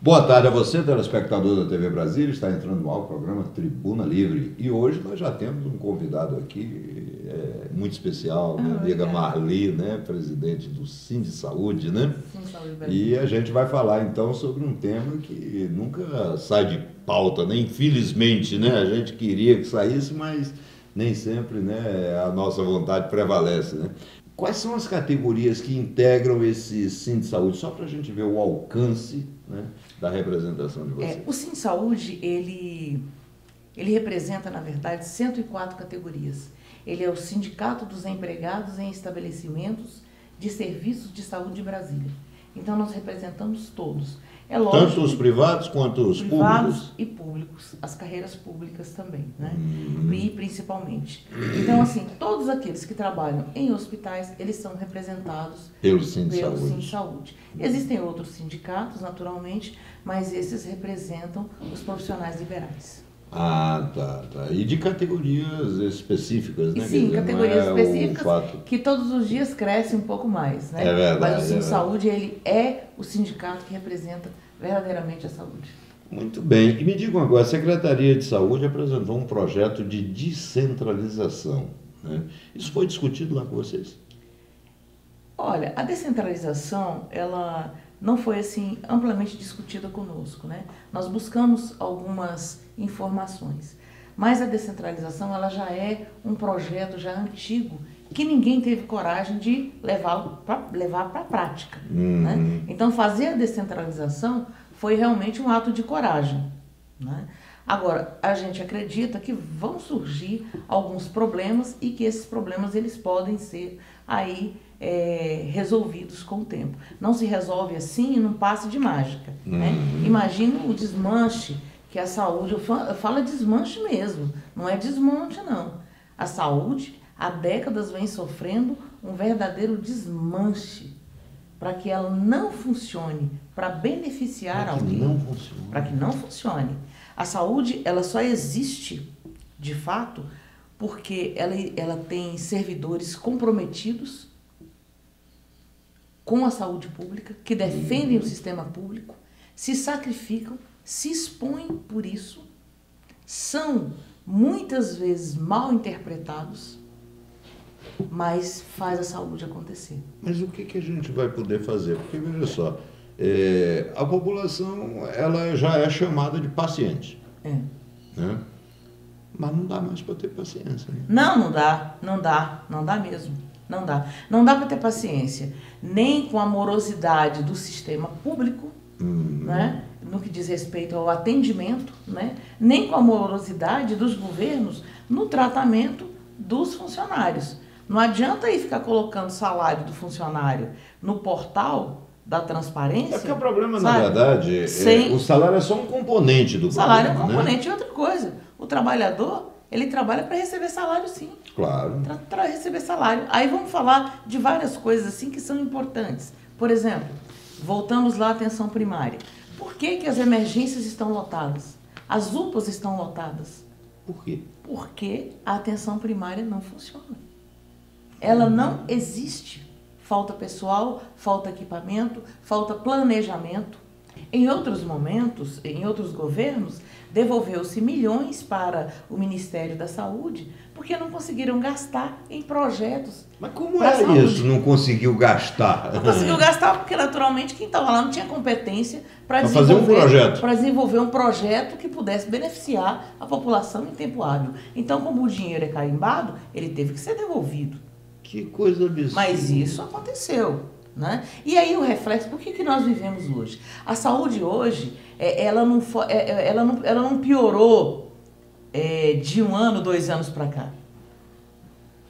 Boa tarde a você, telespectador da TV Brasília. Está entrando no ar o programa Tribuna Livre. E hoje nós já temos um convidado aqui muito especial, minha amiga Marli, né, presidente do Sindisaúde, né? E a gente vai falar então sobre um tema que nunca sai de pauta, né? Infelizmente, né? A gente queria que saísse, mas nem sempre, né, a nossa vontade prevalece, né? Quais são as categorias que integram esse Sindisaúde? Só para a gente ver o alcance, né, da representação de vocês. O Sindisaúde, ele representa, na verdade, 104 categorias. Ele é o Sindicato dos Empregados em Estabelecimentos de Serviços de Saúde de Brasília. Então, nós representamos todos. É lógico, tanto os privados quanto os privados públicos? E públicos, as carreiras públicas também, né? E principalmente. Então, assim, todos aqueles que trabalham em hospitais, eles são representados pelo Sindisaúde. Existem outros sindicatos, naturalmente, mas esses representam os profissionais liberais. Ah, tá. E de categorias específicas, né? Sim, categorias específicas que todos os dias crescem um pouco mais, né? É verdade. Mas o Sindisaúde, ele é o sindicato que representa verdadeiramente a saúde. Muito bem. E me diga uma coisa, a Secretaria de Saúde apresentou um projeto de descentralização, né? Isso foi discutido lá com vocês? Olha, a descentralização, ela não foi assim amplamente discutida conosco, né? Nós buscamos algumas informações, mas a descentralização ela já é um projeto já antigo que ninguém teve coragem de levar para a prática, né? Então fazer a descentralização foi realmente um ato de coragem, né? Agora, a gente acredita que vão surgir alguns problemas e que esses problemas eles podem ser aí resolvidos com o tempo. Não se resolve assim num passe de mágica, né? Imagina o desmanche que a saúde, eu falo desmanche mesmo, não é desmonte não. A saúde há décadas vem sofrendo um verdadeiro desmanche para que ela não funcione, para beneficiar alguém. Para que não funcione. A saúde, ela só existe, de fato, porque ela tem servidores comprometidos com a saúde pública, que defendem o sistema público, se sacrificam, se expõem por isso, são muitas vezes mal interpretados, mas faz a saúde acontecer. Mas o que a gente vai poder fazer? Porque, veja só, a população ela já é chamada de paciente. Né? Mas não dá mais para ter paciência. Né? Não dá mesmo. Não dá para ter paciência, nem com a morosidade do sistema público, né? No que diz respeito ao atendimento, né? Nem com a morosidade dos governos no tratamento dos funcionários. Não adianta aí ficar colocando o salário do funcionário no portal da transparência. É porque o problema, na verdade, o salário é só um componente do problema. O salário é um componente, né? E outra coisa, o trabalhador, ele trabalha para receber salário, sim. Claro. Para receber salário. Aí vamos falar de várias coisas assim que são importantes. Por exemplo, voltamos lá à atenção primária. Por que as emergências estão lotadas? As UPAs estão lotadas. Por quê? Porque a atenção primária não funciona. Ela não existe. Falta pessoal, falta equipamento, falta planejamento. Em outros momentos, em outros governos, devolveu-se milhões para o Ministério da Saúde porque não conseguiram gastar em projetos. Mas como é isso? Não conseguiu gastar? Não conseguiu gastar porque, naturalmente, quem estava lá não tinha competência para desenvolver um projeto que pudesse beneficiar a população em tempo hábil. Então, como o dinheiro é carimbado, ele teve que ser devolvido. Que coisa absurda. Mas isso aconteceu. Né? E aí o reflexo, por que nós vivemos hoje? A saúde hoje, ela não piorou de 1 ano, 2 anos para cá.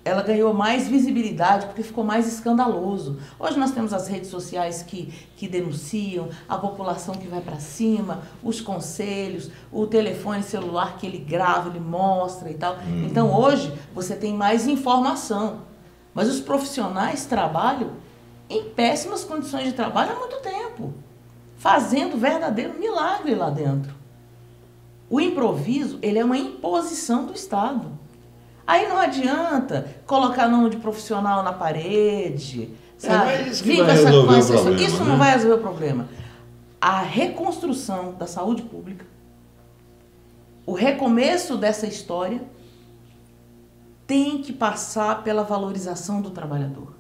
Ela ganhou mais visibilidade porque ficou mais escandaloso. Hoje nós temos as redes sociais que denunciam, a população que vai para cima, os conselhos, o telefone celular que ele grava, ele mostra e tal. Então hoje você tem mais informação, mas os profissionais trabalham em péssimas condições de trabalho há muito tempo, fazendo verdadeiro milagre lá dentro. O improviso, ele é uma imposição do Estado. Aí não adianta colocar nome de profissional na parede, sabe? Isso que vai resolver o problema, isso não vai resolver o problema. a reconstrução da saúde pública, o recomeço dessa história tem que passar pela valorização do trabalhador.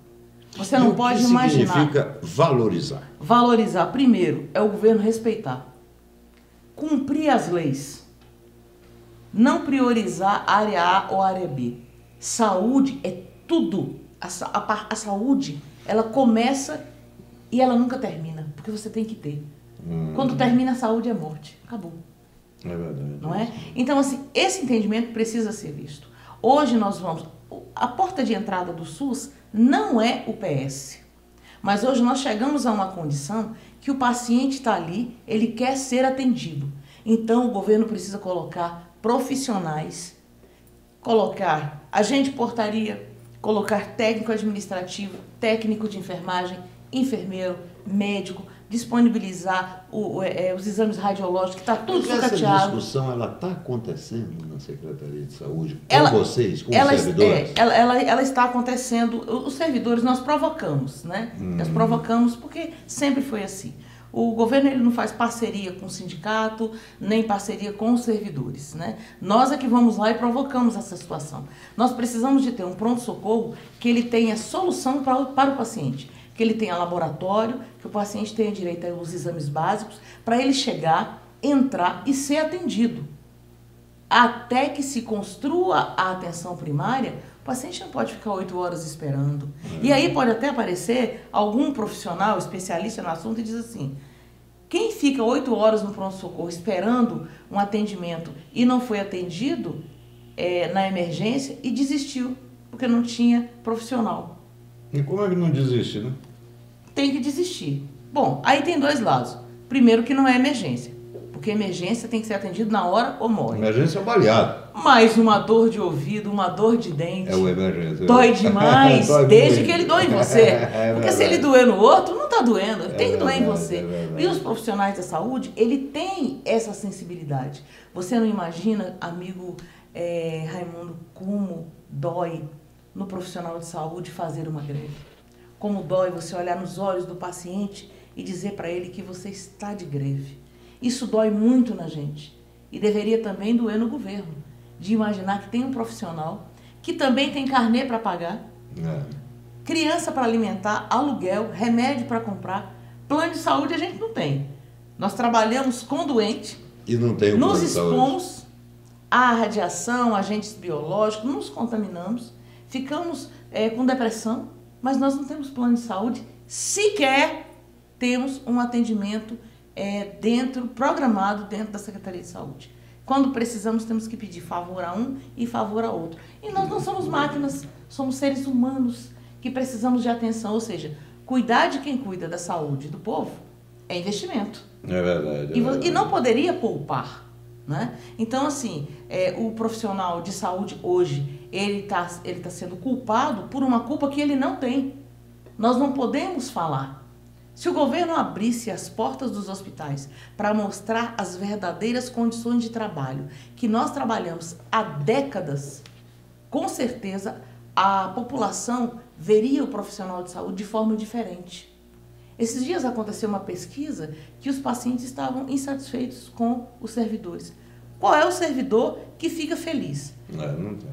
Você não pode imaginar. O que significa valorizar? Valorizar, primeiro, é o governo respeitar, cumprir as leis, não priorizar área A ou área B. Saúde é tudo. A saúde, ela começa e ela nunca termina, porque você tem que ter. Quando termina a saúde é morte. Acabou. É verdade. Não é? Então, assim, esse entendimento precisa ser visto. Hoje nós vamos... A porta de entrada do SUS não é o PS. Mas hoje nós chegamos a uma condição que o paciente está ali, ele quer ser atendido. Então, o governo precisa colocar profissionais, colocar agente de portaria, colocar técnico administrativo, técnico de enfermagem, enfermeiro, médico, disponibilizar os exames radiológicos, que está tudo sucateado. Essa discussão, ela está acontecendo na Secretaria de Saúde, com vocês, com os servidores? Ela está acontecendo. Os servidores nós provocamos, né? Nós provocamos porque sempre foi assim. O governo ele não faz parceria com o sindicato, nem parceria com os servidores, né? Nós é que vamos lá e provocamos essa situação. Nós precisamos de ter um pronto-socorro que ele tenha solução para o paciente, que ele tenha laboratório, que o paciente tenha direito aos exames básicos, para ele chegar, entrar e ser atendido. Até que se construa a atenção primária, o paciente não pode ficar 8 horas esperando. E aí pode até aparecer algum profissional, especialista no assunto, e diz assim, quem fica 8 horas no pronto-socorro esperando um atendimento e não foi atendido na emergência e desistiu, porque não tinha profissional. E como é que não desiste, né? Tem que desistir. Bom, aí tem dois lados. Primeiro que não é emergência, porque emergência tem que ser atendido na hora ou morre. Emergência é o baleado. Mas uma dor de ouvido, uma dor de dente... É o emergência. Dói demais, Dói desde muito. que ele doa em você. Porque se ele doer no outro, não está doendo. Tem que doer em verdade, você. é verdade. E os profissionais da saúde, ele tem essa sensibilidade. Você não imagina, amigo Raimundo, como dói no profissional de saúde fazer uma greve. Como dói você olhar nos olhos do paciente e dizer para ele que você está de greve. Isso dói muito na gente. E deveria também doer no governo. De imaginar que tem um profissional que também tem carnê para pagar, criança para alimentar, aluguel, remédio para comprar, plano de saúde a gente não tem. Nós trabalhamos com doente, e não tem nos expomos à radiação, agentes biológicos, nos contaminamos, ficamos com depressão, mas nós não temos plano de saúde, sequer temos um atendimento programado dentro da Secretaria de Saúde. Quando precisamos, temos que pedir favor a um e favor a outro. E nós não somos máquinas, somos seres humanos que precisamos de atenção. Ou seja, cuidar de quem cuida da saúde do povo é investimento. É verdade. E não poderia poupar, né? Então, assim, o profissional de saúde hoje, ele tá sendo culpado por uma culpa que ele não tem. Nós não podemos falar. Se o governo abrisse as portas dos hospitais para mostrar as verdadeiras condições de trabalho que nós trabalhamos há décadas, com certeza a população veria o profissional de saúde de forma diferente. Esses dias aconteceu uma pesquisa que os pacientes estavam insatisfeitos com os servidores. Qual é o servidor que fica feliz? Não tem.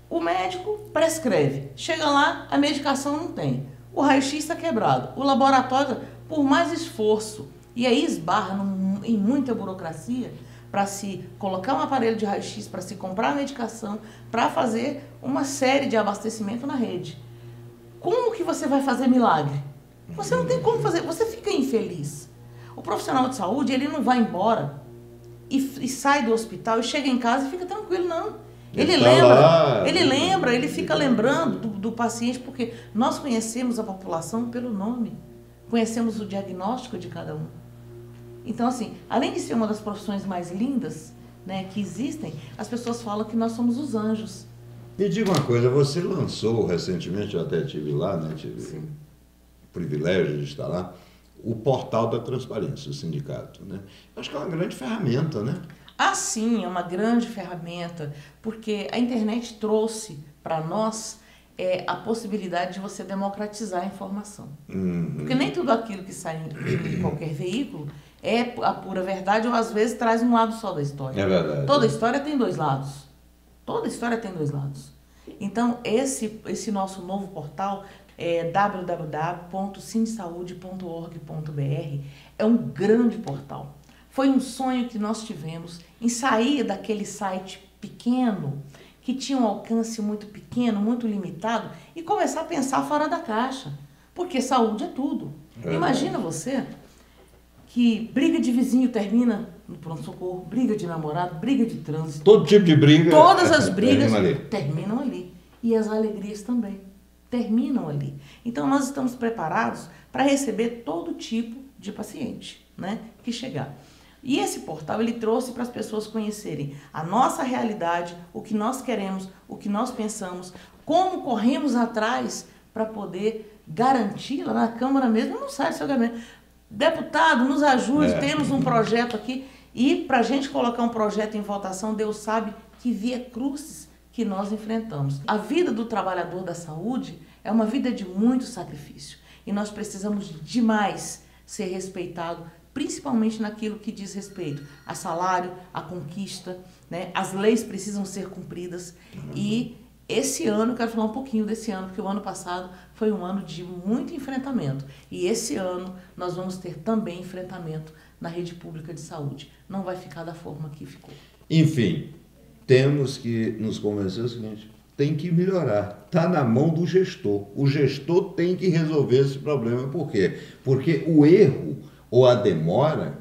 O médico prescreve, chega lá, a medicação não tem. O raio-x está quebrado, o laboratório, por mais esforço, e aí esbarra em muita burocracia para se colocar um aparelho de raio-x, para se comprar a medicação, para fazer uma série de abastecimento na rede. Como que você vai fazer milagre? Você não tem como fazer, você fica infeliz. O profissional de saúde, ele não vai embora e sai do hospital e chega em casa e fica tranquilo, não. Ele fica lembrando do paciente, porque nós conhecemos a população pelo nome, conhecemos o diagnóstico de cada um. Então, assim, além de ser uma das profissões mais lindas, né, que existem, as pessoas falam que nós somos os anjos. Me diga uma coisa, você lançou recentemente, eu até estive lá, né, tive o privilégio de estar lá, o portal da transparência, o sindicato, né? Acho que é uma grande ferramenta, né? Ah, sim, é uma grande ferramenta, porque a internet trouxe para nós é a possibilidade de você democratizar a informação. Porque nem tudo aquilo que sai em qualquer veículo é a pura verdade, ou às vezes traz um lado só da história. É verdade. Toda história tem dois lados. Toda história tem dois lados. Então, esse nosso novo portal é www.cindesaude.org.br, é um grande portal. Foi um sonho que nós tivemos em sair daquele site pequeno, que tinha um alcance muito pequeno, muito limitado, e começar a pensar fora da caixa. Porque saúde é tudo. Imagina você que briga de vizinho termina no pronto-socorro, briga de namorado, briga de trânsito. Todo tipo de briga. Todas as brigas terminam ali. E as alegrias também terminam ali. Então, nós estamos preparados para receber todo tipo de paciente, né, que chegar. E esse portal, ele trouxe para as pessoas conhecerem a nossa realidade, o que nós queremos, o que nós pensamos, como corremos atrás para poder garantir, lá na Câmara mesmo, não sai do seu gabinete. Deputado, nos ajude, temos um projeto aqui. E para a gente colocar um projeto em votação, Deus sabe que via crucis que nós enfrentamos. A vida do trabalhador da saúde é uma vida de muito sacrifício. E nós precisamos demais ser respeitados, principalmente naquilo que diz respeito a salário, a conquista, né? As leis precisam ser cumpridas. E esse ano, eu quero falar um pouquinho desse ano, porque o ano passado foi um ano de muito enfrentamento. E esse ano nós vamos ter também enfrentamento na rede pública de saúde. Não vai ficar da forma que ficou. Enfim, temos que nos convencer o seguinte: tem que melhorar. Está na mão do gestor. O gestor tem que resolver esse problema. Por quê? Porque o erro ou a demora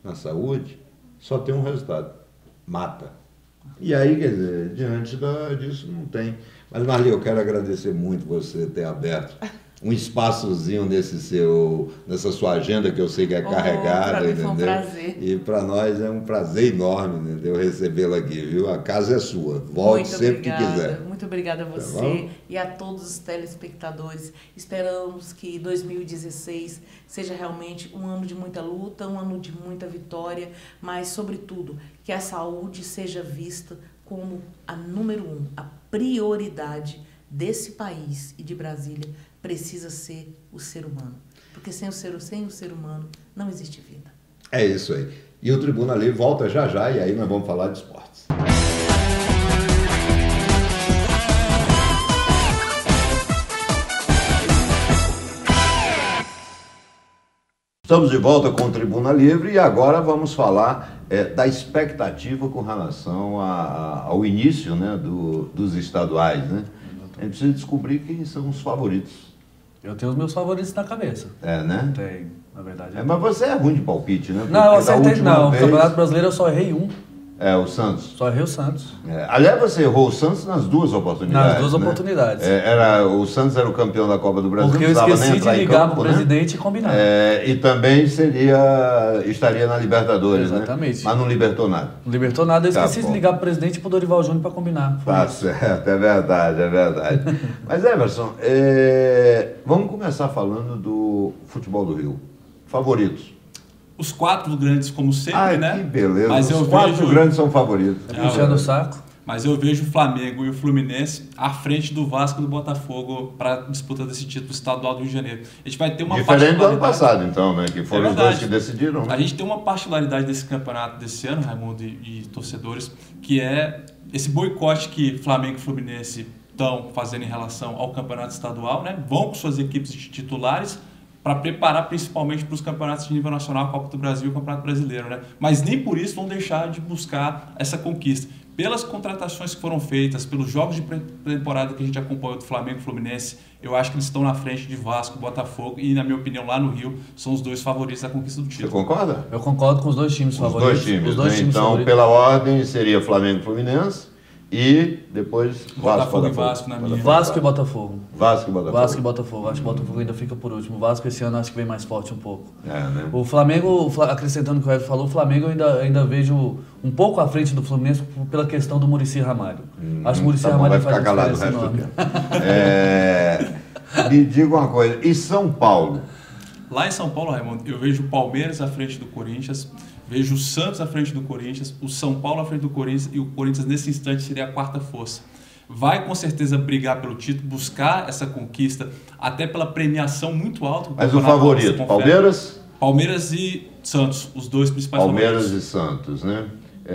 na saúde só tem um resultado: mata. E aí, quer dizer, diante disso não tem. Mas, Marli, eu quero agradecer muito você ter aberto um espaçozinho nessa sua agenda, que eu sei que é carregada, pra mim entendeu? Foi um prazer. E para nós é um prazer enorme, entendeu? Recebê-la aqui, viu? A casa é sua. Volte sempre que quiser. Muito obrigada a você e a todos os telespectadores. Esperamos que 2016 seja realmente um ano de muita luta, um ano de muita vitória, mas, sobretudo, que a saúde seja vista como a número 1, a prioridade desse país e de Brasília. Precisa ser o ser humano, porque sem o ser humano não existe vida. É isso aí. E o Tribuna Livre volta já já, e aí nós vamos falar de esportes. Estamos de volta com o Tribuna Livre e agora vamos falar da expectativa com relação ao início, né, dos estaduais, né? A gente precisa descobrir quem são os favoritos. Eu tenho os meus favoritos na cabeça. É, né? Tem, na verdade. Mas você é ruim de palpite, né? Não, eu acertei, não. No Campeonato Brasileiro eu só errei um. O Santos. Só errei o Santos. Aliás, você errou o Santos nas duas oportunidades. Nas duas oportunidades. O Santos era o campeão da Copa do Brasil. Porque eu esqueci de ligar para o presidente e combinar. E também estaria na Libertadores, exatamente, né? Mas não libertou nada. Não libertou nada, eu esqueci de ligar para o presidente e para o Dorival Júnior para combinar. Tá certo, é verdade. Mas, Everson, vamos começar falando do futebol do Rio. Favoritos. Os quatro grandes, como sempre, né? Que beleza. Mas os quatro grandes são favoritos. Puxando o saco. Mas eu vejo o Flamengo e o Fluminense à frente do Vasco e do Botafogo para a disputa desse título estadual do Rio de Janeiro. A gente vai ter uma diferente do ano passado, então, né? Que foram os dois que decidiram. A gente tem uma particularidade desse campeonato desse ano, Raimundo e torcedores, que é esse boicote que Flamengo e Fluminense estão fazendo em relação ao campeonato estadual, né? Vão com suas equipes de titulares para preparar principalmente para os campeonatos de nível nacional, a Copa do Brasil e o Campeonato Brasileiro, né? Mas nem por isso vão deixar de buscar essa conquista. Pelas contratações que foram feitas, pelos jogos de pré-temporada que a gente acompanhou do Flamengo e Fluminense, eu acho que eles estão na frente de Vasco, Botafogo e, na minha opinião, lá no Rio, são os dois favoritos da conquista do título. Você concorda? Eu concordo com os dois times favoritos. Os dois times, então, favoritos. Pela ordem, seria Flamengo e Fluminense. E depois Botafogo e Vasco na minha. Vasco e Botafogo. Vasco e Botafogo. Vasco e Botafogo. Acho que o Botafogo ainda fica por último. O Vasco esse ano acho que vem mais forte um pouco. Né? O Flamengo, acrescentando o que o Everton falou, o Flamengo eu ainda vejo um pouco à frente do Fluminense pela questão do Muricy Ramalho. Acho que o Muricy Ramalho vai ficar calado o resto do tempo. Me diga uma coisa, e São Paulo? Lá em São Paulo, Raimundo, eu vejo o Palmeiras à frente do Corinthians, vejo o Santos à frente do Corinthians, o São Paulo à frente do Corinthians e o Corinthians nesse instante seria a quarta força. vai com certeza brigar pelo título, buscar essa conquista, até pela premiação muito alta. Mas o favorito, Palmeiras? Palmeiras e Santos, os dois principais Palmeiras favoritos. Palmeiras e Santos, né?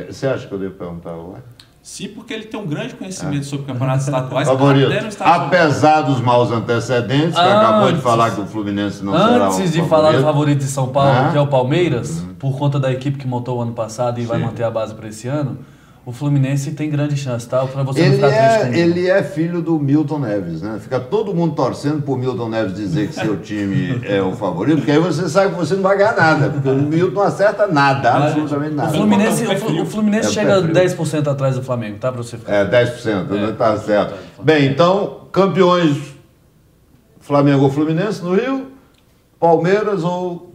Você acha que eu devo perguntar agora? Sim, porque ele tem um grande conhecimento sobre campeonatos estaduais. Favorito. Até no estadual. Apesar dos maus antecedentes, que acabou de falar que o Fluminense não será o favorito. Antes de falar do favorito de São Paulo, que é o Palmeiras, por conta da equipe que montou o ano passado e vai manter a base para esse ano, o Fluminense tem grande chance, tá? Para você não ficar triste comigo. Ele é filho do Milton Neves, né? Fica todo mundo torcendo pro Milton Neves dizer que seu time é o favorito, porque aí você sabe que você não vai ganhar nada, porque o Milton não acerta nada, absolutamente nada. O Fluminense chega 10% atrás do Flamengo, tá? Para você ficar. 10%, né? Tá certo. Bem, então, campeões Flamengo ou Fluminense no Rio, Palmeiras ou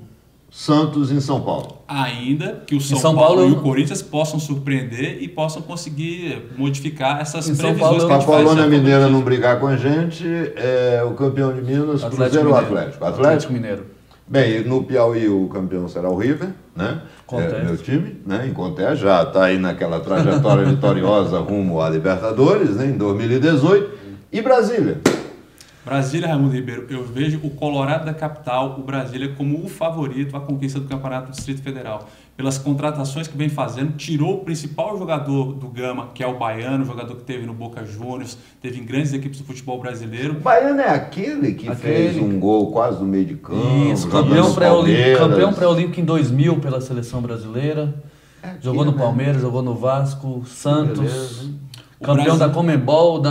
Santos em São Paulo. Ainda que o São Paulo e o Corinthians possam surpreender e possam conseguir modificar essas previsões que a gente faz. A Colônia Mineira não brigar com a gente, o campeão de Minas, Cruzeiro ou Atlético? Atlético Mineiro. Bem, no Piauí o campeão será o River, né? Meu time, né? Em Conteste, já está aí naquela trajetória vitoriosa rumo à Libertadores, né? Em 2018. E Brasília? Brasília, Raimundo Ribeiro, eu vejo o Colorado da capital, o Brasília, como o favorito à conquista do Campeonato do Distrito Federal. Pelas contratações que vem fazendo, tirou o principal jogador do Gama, que é o Baiano, jogador que teve no Boca Juniors, teve em grandes equipes do futebol brasileiro. O Baiano é aquele que fez um gol quase no meio de campo. Isso, campeão pré-olímpico em 2000 pela seleção brasileira. Jogou no Palmeiras, jogou no Vasco, Santos. Campeão da Conmebol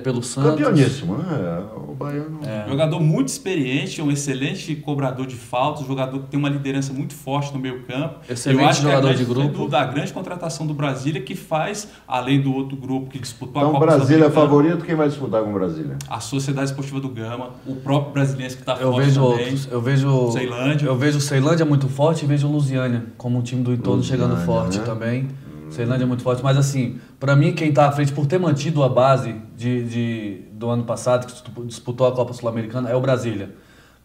pelo Santos. Campeoníssimo, né? O Baiano. Jogador muito experiente, um excelente cobrador de faltas, jogador que tem uma liderança muito forte no meio campo. Excelente jogador de grupo. A grande contratação do Brasília, que faz, além do outro grupo que disputou a Copa Brasília é favorito, quem vai disputar com o Brasília? A Sociedade Esportiva do Gama, o próprio Brasiliense que está forte também. Ceilândia. Eu vejo o Ceilândia muito forte e vejo o Lusiânia como um time do entorno chegando forte, né? Também. Ceilândia é muito forte, mas assim, para mim quem está à frente por ter mantido a base do ano passado, que disputou a Copa Sul-Americana, é o Brasília.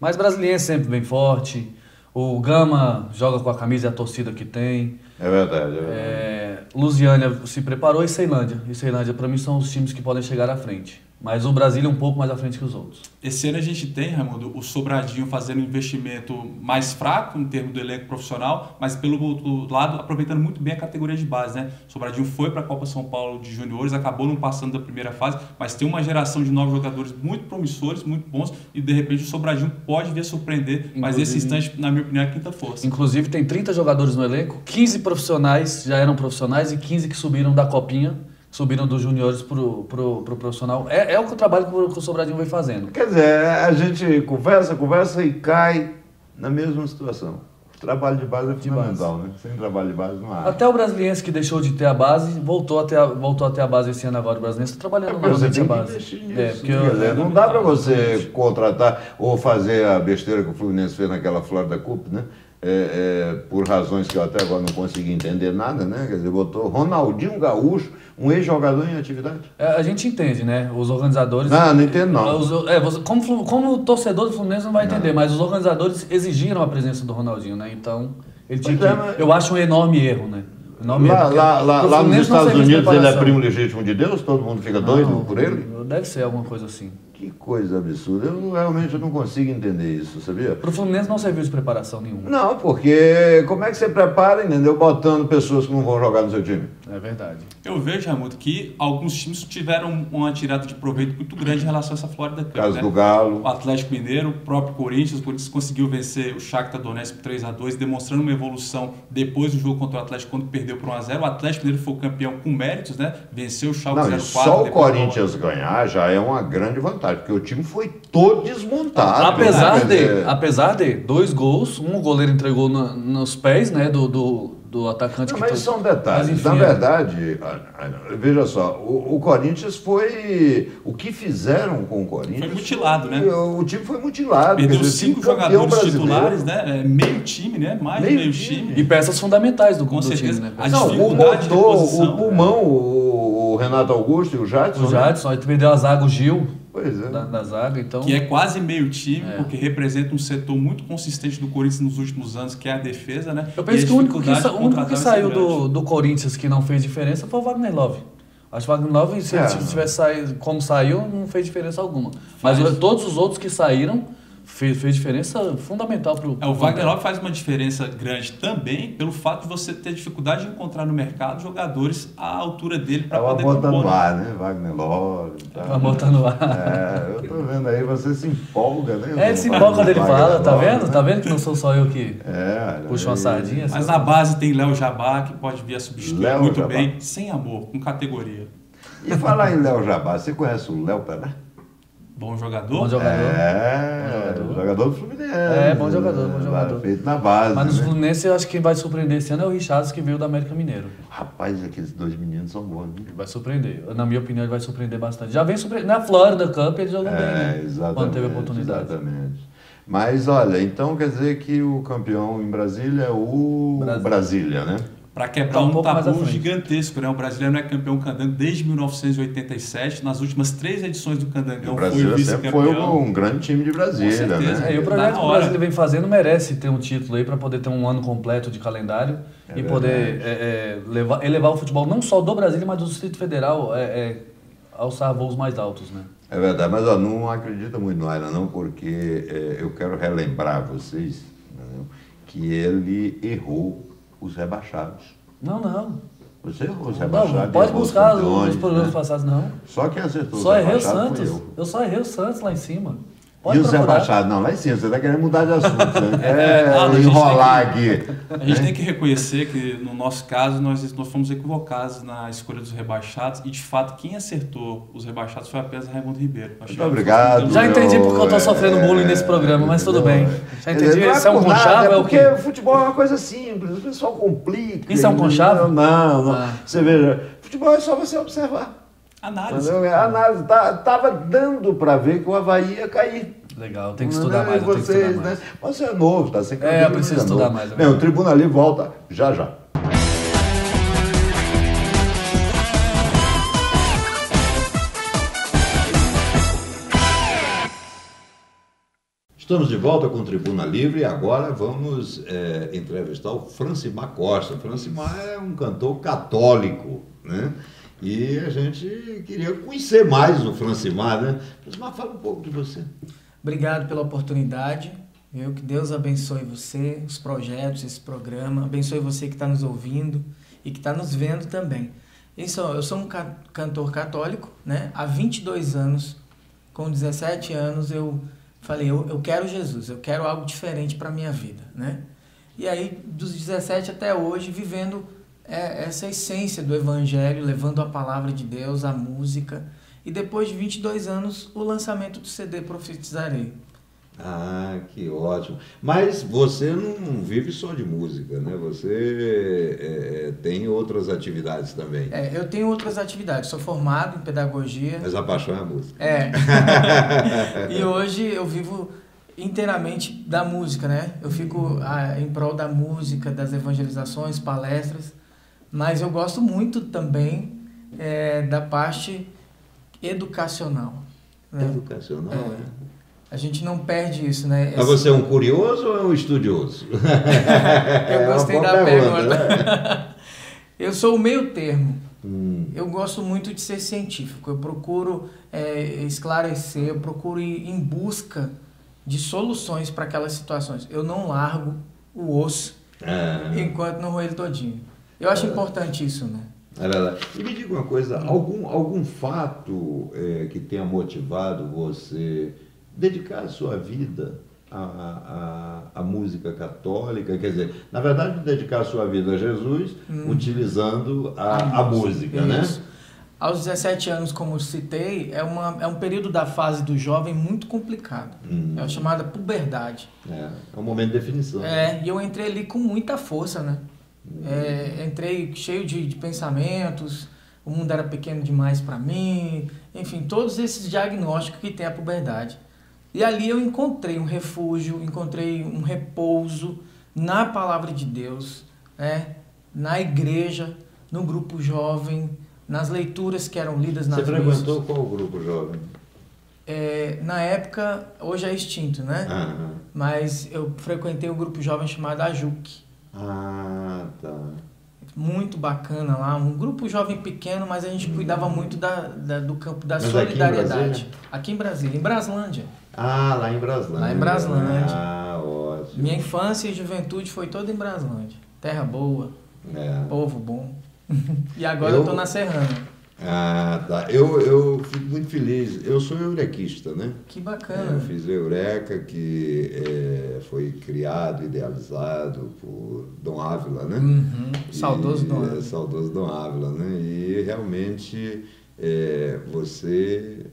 Mas Brasiliense sempre vem forte, o Gama joga com a camisa e a torcida que tem. É verdade. Lusiânia se preparou e Ceilândia. E Ceilândia, para mim, são os times que podem chegar à frente. Mas o Brasília é um pouco mais à frente que os outros. Esse ano a gente tem, Raimundo, o Sobradinho fazendo um investimento mais fraco em termos do elenco profissional, mas pelo outro lado aproveitando muito bem a categoria de base, né? O Sobradinho foi para a Copa São Paulo de juniores, acabou não passando da primeira fase, mas tem uma geração de novos jogadores muito promissores, muito bons, e de repente o Sobradinho pode vir a surpreender, mas esse instante, na minha opinião, é a quinta força. Inclusive tem 30 jogadores no elenco, 15 profissionais já eram profissionais e 15 que subiram da Copinha. Subiram dos juniores pro profissional. É o trabalho que o Sobradinho vem fazendo. Quer dizer, a gente conversa e cai na mesma situação. O trabalho de base é fundamental, né? Sem trabalho de base não há. Até o Brasiliense que deixou de ter a base, voltou a ter a base esse ano agora. O Brasiliense está trabalhando novamente a base. Nisso, não dá para você contratar ou fazer a besteira que o Fluminense fez naquela Florida Cup, né? Por razões que eu até agora não consegui entender nada, né? Quer dizer, botou Ronaldinho Gaúcho, um ex-jogador em atividade. A gente entende, né? Os organizadores... Não entendo não. Como torcedor do Fluminense não vai entender, mas os organizadores exigiram a presença do Ronaldinho, né? Então, ele tinha que... Eu acho um enorme erro, né? Lá nos Estados Unidos ele é primo legítimo de Deus? Todo mundo fica doido por ele? Deve ser alguma coisa assim. Que coisa absurda. Eu realmente não consigo entender isso, sabia? Pro Fluminense não serviu de preparação nenhuma. Não, porque como é que você prepara, entendeu? Botando pessoas que não vão jogar no seu time. É verdade. Eu vejo, Raimundo, que alguns times tiveram uma tirada de proveito muito grande em relação a essa Florida Cup. Caso do Galo. O Atlético Mineiro, o próprio Corinthians. O Corinthians conseguiu vencer o Shakhtar Donetsk por 3-2, demonstrando uma evolução depois do jogo contra o Atlético, quando perdeu por 1-0. O Atlético Mineiro foi o campeão com méritos, né? Venceu o Schalke 0-4. Só o Corinthians ganhar já é uma grande vantagem, porque o time foi todo desmontado. Apesar de 2 gols, um o goleiro entregou nos pés, né, do atacante. Mas são detalhes. Mas, enfim, na verdade, veja só, o Corinthians foi... O que fizeram com o Corinthians... Foi mutilado, né? O time foi mutilado. Perdeu 5 jogadores titulares, né? Meio time, né? Mais de meio time. E peças fundamentais do certeza. time, né? O motor, o pulmão, o Renato Augusto e o Jadson. O Jadson, aí perdeu a zaga, o Gil. Pois é. Da zaga, então... Que é quase meio time, porque representa um setor muito consistente do Corinthians nos últimos anos, que é a defesa, né? Eu penso que o único que saiu do Corinthians que não fez diferença foi o Wagner Love. Acho que o Wagner Love, se ele tivesse saído como saiu, não fez diferença alguma. Mas todos os outros que saíram fez diferença fundamental para o Wagner Love faz uma diferença grande também pelo fato de você ter dificuldade de encontrar no mercado jogadores à altura dele para poder compor. Estava botando no ar, né? Wagner Love. Estava botando no ar. Eu tô vendo aí, você se empolga, né? Ele se empolga quando ele fala, tá vendo? Né? Tá vendo que não sou só eu que puxo uma sardinha? Mas na base tem Léo Jabá, que pode vir a substituir muito bem, sem amor, com categoria. E falar em Léo Jabá, você conhece o Léo Pelé? Bom jogador? Bom jogador. Jogador do Fluminense. Bom jogador. Feito na base. Mas no Fluminense, eu acho que quem vai surpreender esse ano é o Richarlison, que veio do América Mineiro. Rapaz, aqueles dois meninos são bons. Ele vai surpreender. Na minha opinião, ele vai surpreender bastante. Já vem surpreender. Na Florida Cup, ele jogou bem, né? Exatamente. Quando teve a oportunidade. Exatamente. Mas, olha, então quer dizer que o campeão em Brasília é o Brasília, né? Para quebrar um tabu gigantesco, né? O brasileiro não é campeão candango desde 1987. Nas últimas 3 edições do Candangão foi o vice-campeão. Foi um grande time de Brasília, né? E o projeto que o Brasília vem fazendo merece ter um título aí para poder ter um ano completo de calendário e poder elevar o futebol não só do Brasília, mas do Distrito Federal alçar voos mais altos, né? É verdade, mas não acredita muito no Aira não, porque eu quero relembrar vocês, né, que ele errou os rebaixados. Não. Você errou os rebaixados. Não pode buscar os programas passados, não. Só quem acertou os rebaixados errei o Santos. Eu só errei o Santos lá em cima. Pode e os rebaixados? Não, lá em cima, você está querendo mudar de assunto. Enrolar aqui. A gente tem que reconhecer que, no nosso caso, nós fomos equivocados na escolha dos rebaixados e, de fato, quem acertou os rebaixados foi apenas Raimundo Ribeiro. Muito obrigado. Já entendi porque eu estou sofrendo bullying nesse programa, mas tudo bem. Já entendi. Isso é um conchavo? Porque o futebol é uma coisa simples, o pessoal complica. Isso é um conchavo? Não. Você veja, futebol é só você observar. Análise. Análise. Tava dando para ver que o Avaí ia cair. Legal, tem que estudar mais. Vocês, né? Você é novo, tá sem eu preciso estudar mais. Bem, o Tribuna Livre volta já. Estamos de volta com o Tribuna Livre e agora vamos entrevistar o Francimar Costa. Francimar é um cantor católico, né? E a gente queria conhecer mais o Francimar, né? Francimar, fala um pouco de você. Obrigado pela oportunidade. Que Deus abençoe você, os projetos, esse programa. Abençoe você que está nos ouvindo e que está nos vendo também. Eu sou um cantor católico, né? Há 22 anos, com 17 anos, eu falei, eu quero Jesus, eu quero algo diferente para a minha vida, né? E aí, dos 17 até hoje, vivendo essa essência do Evangelho, levando a palavra de Deus, a música. E depois de 22 anos, o lançamento do CD Profetizarei. Ah, que ótimo. Mas você não vive só de música, né? Você tem outras atividades também. Eu tenho outras atividades. Sou formado em pedagogia. Mas a paixão é a música. E hoje eu vivo inteiramente da música, né? Eu fico em prol da música, das evangelizações, palestras. Mas eu gosto muito também da parte educacional. Né? Educacional, A gente não perde isso, né? Mas você é um curioso ou é um estudioso? Eu gostei da pergunta. Eu sou o meio termo. Eu gosto muito de ser científico. Eu procuro esclarecer, eu procuro ir em busca de soluções para aquelas situações. Eu não largo o osso enquanto não roer ele todinho. Eu acho importante isso, né? E me diga uma coisa, algum fato que tenha motivado você dedicar a sua vida à música católica, quer dizer, na verdade, dedicar a sua vida a Jesus utilizando a música, né? Aos 17 anos, como eu citei, é um período da fase do jovem muito complicado. É a chamada puberdade. É um momento de definição. E eu entrei ali com muita força, né? Entrei cheio de pensamentos, o mundo era pequeno demais para mim, enfim, todos esses diagnósticos que tem a puberdade. E ali eu encontrei um refúgio, encontrei um repouso na palavra de Deus, na igreja, no grupo jovem, nas leituras que eram lidas nas missas. Você frequentou qual grupo jovem? Na época, hoje é extinto, né? Mas eu frequentei um grupo jovem chamado AJUC. Ah, tá. muito bacana lá, um grupo jovem pequeno, mas a gente cuidava muito do campo da Mas solidariedade. Aqui em Brasília, em Braslândia. Ah, lá em Braslândia. Lá em Braslândia. Ah, ótimo. Minha infância e juventude foi toda em Braslândia. Terra boa, povo bom. E agora eu tô na Serrana. Ah, tá. Eu fico muito feliz. Eu sou eurequista, né? Que bacana. Eu fiz o Eureka, que foi criado, idealizado por Dom Ávila, né? Saudoso Dom Ávila. Saudoso Dom Ávila, né? E realmente você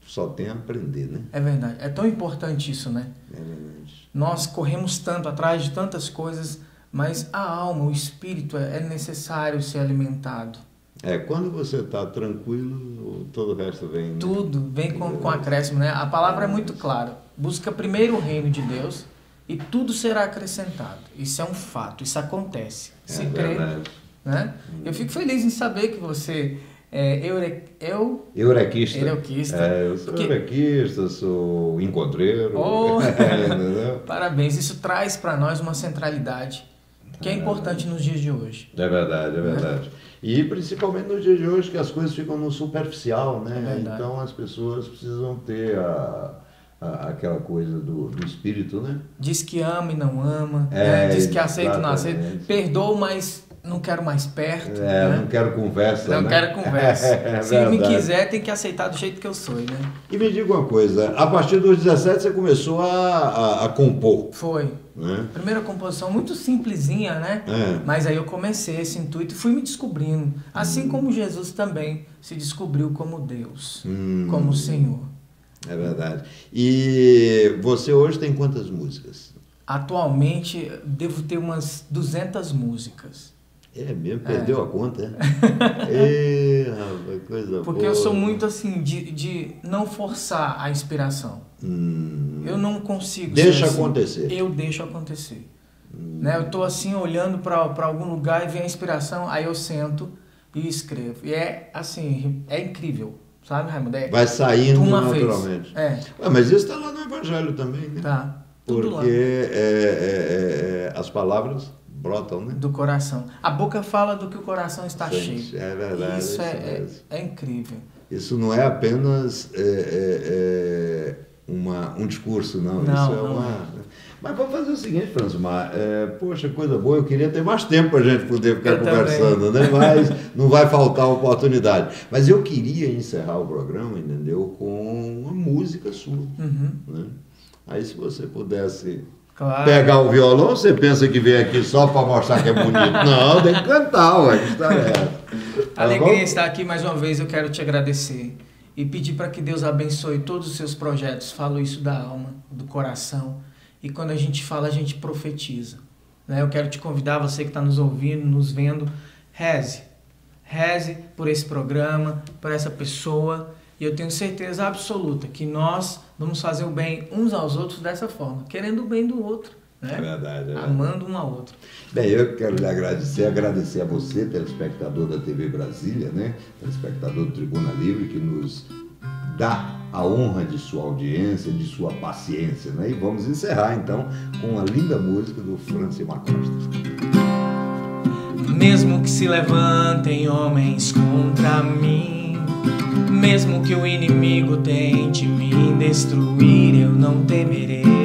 só tem a aprender, né? É verdade. É tão importante isso, né? É verdade. Nós corremos tanto atrás de tantas coisas, mas a alma, o espírito é necessário ser alimentado. Quando você está tranquilo, todo o resto vem... Né? Tudo vem com acréscimo, né? A palavra é muito clara. Busca primeiro o reino de Deus e tudo será acrescentado. Isso é um fato, isso acontece. Se crê, né? Eu fico feliz em saber que você Eurequista. Eu sou eurequista, sou encontreiro. Parabéns, isso traz para nós uma centralidade que é importante nos dias de hoje. É verdade, é verdade. E principalmente nos dias de hoje que as coisas ficam no superficial, né? Então as pessoas precisam ter aquela coisa do espírito, né? Diz que ama e não ama, né? Diz que aceita e não aceita. Perdoa, mas não quero mais perto. Né? Não quero conversa. Não quero conversa. Se me quiser, tem que aceitar do jeito que eu sou, né? E me diga uma coisa, a partir dos 17 você começou a compor. Foi. Né? Primeira composição muito simplesinha, né? Mas aí eu comecei esse intuito e fui me descobrindo. Assim como Jesus também se descobriu como Deus, como Senhor. É verdade. E você hoje tem quantas músicas? Atualmente devo ter umas 200 músicas. É mesmo? Perdeu a conta, rapaz, coisa boa. Porque eu sou muito assim, de não forçar a inspiração. Eu não consigo. Deixa assim. acontecer. Eu deixo acontecer. Né? Eu estou assim, olhando para algum lugar e vem a inspiração, aí eu sento e escrevo. E é assim, é incrível. Sabe, Raimundo? Vai saindo uma naturalmente. Vez. Mas isso está lá no Evangelho também, né? Tá. Tudo porque lá. As palavras brotam, né? Do coração. A boca fala do que o coração está cheio. É verdade. Isso é incrível. Isso não é apenas um discurso, não. Isso é uma... Mas vamos fazer o seguinte, Francimar, poxa, coisa boa, eu queria ter mais tempo para a gente poder ficar conversando, né? Mas não vai faltar oportunidade. Mas eu queria encerrar o programa, entendeu? Com uma música sua. Né? Aí se você pudesse pegar o violão, você pensa que veio aqui só para mostrar que é bonito. Não, tem que cantar, ué, que está Alegria em estar aqui mais uma vez, eu quero te agradecer. E pedir para que Deus abençoe todos os seus projetos. Falo isso da alma, do coração. E quando a gente fala, a gente profetiza. Né? Eu quero te convidar, você que está nos ouvindo, nos vendo, reze. Reze por esse programa, por essa pessoa. E eu tenho certeza absoluta que nós vamos fazer o bem uns aos outros dessa forma. Querendo o bem do outro. Né? É verdade. Amando um ao outro. Bem, eu quero lhe agradecer a você, telespectador da TV Brasília, né? Telespectador do Tribuna Livre, que nos dá a honra de sua audiência, de sua paciência, né? E vamos encerrar, então, com uma linda música do Francimar Costa. Mesmo que se levantem homens contra mim, mesmo que o inimigo tente me destruir, eu não temerei.